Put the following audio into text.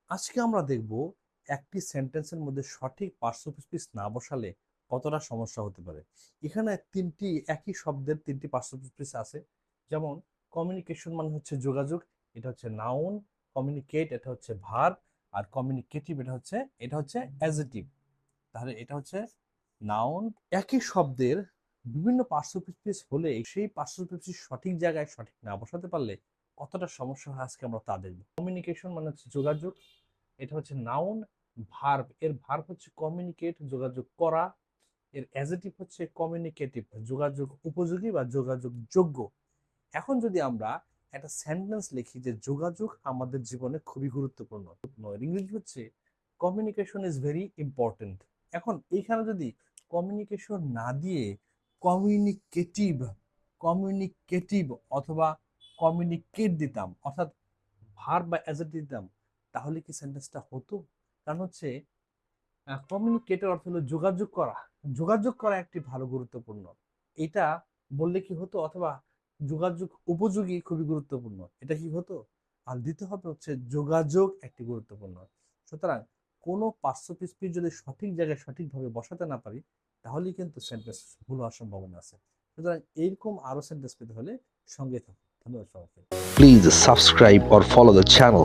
আজকে আমরা দেখব একটি সেন্টেন্সের মধ্যে সঠিক পার্শ্বপ্রীফিক্স না বসালে কতটা সমস্যা হতে পারে। এখানে তিনটি একই শব্দের তিনটি পার্শ্বপ্রীফিক্স আছে। যেমন কমিউনিকেশন মানে হচ্ছে যোগাযোগ, এটা হচ্ছে নাউন। কমিউনিকেট এটা হচ্ছে ভার্ব। আর কমিউনিকেটিভ এটা হচ্ছে অ্যাডজেক্টিভ। তাহলে এটা হচ্ছে নাউন। একই শব্দের বিভিন্ন পার্শ্বপ্রীফিক্স হলে সেই পার্শ্বপ্রীফিক্স সঠিক জায়গায় সঠিক না বসাতে পারলে কতটা সমস্যা হয় আজকে আমরা তা দেখব। কমিউনিকেশন মানে হচ্ছে যোগাযোগ, এটা হচ্ছে নাউন। ভার্ব, এর ভার্ব হচ্ছে কমিউনিকেট, যোগাযোগ করা। এর অ্যাডজেক্টিভ হচ্ছে কমিউনিকেটিভ, যোগাযোগ উপযোগী বা যোগাযোগ যোগ্য। এখন যদি আমরা একটা সেন্টেন্স লিখি যে যোগাযোগ আমাদের জীবনে খুবই গুরুত্বপূর্ণ, এর ইংরেজি হচ্ছে কমিউনিকেশন ইজ ভেরি ইম্পর্টেন্ট। এখন এইখানে যদি কমিউনিকেশন না দিয়ে কমিউনিকেটিভ কমিউনিকেটিভ অথবা কমিউনিকেট দিতাম, অর্থাৎ ভার্ব বা অ্যাডজেক্টিভ দিতাম, তাহলে কি সেন্টেন্সটা হতো? কারণ হচ্ছে কমিউনিকেটর অর্থ হলো যোগাযোগ করা। যোগাযোগ করা একটি ভালো গুরুত্বপূর্ণ, এটা বললে কি হতো? অথবা যোগাযোগ উপযোগী খুবই গুরুত্বপূর্ণ, এটা কি হতো? আর দিতে হবে হচ্ছে যোগাযোগ একটি গুরুত্বপূর্ণ। সুতরাং কোনো পার্শ্বপ্রীফিক্স যদি সঠিক জায়গায় সঠিকভাবে বসাতে না পারি, তাহলেই কিন্তু সেন্টেন্স ভুল হওয়ার সম্ভাবনা আছে। সুতরাং এইরকম আরো সেন্টেন্স পেতে হলে সঙ্গে থাকুন। ধন্যবাদ সবাইকে। Please subscribe or follow the channel.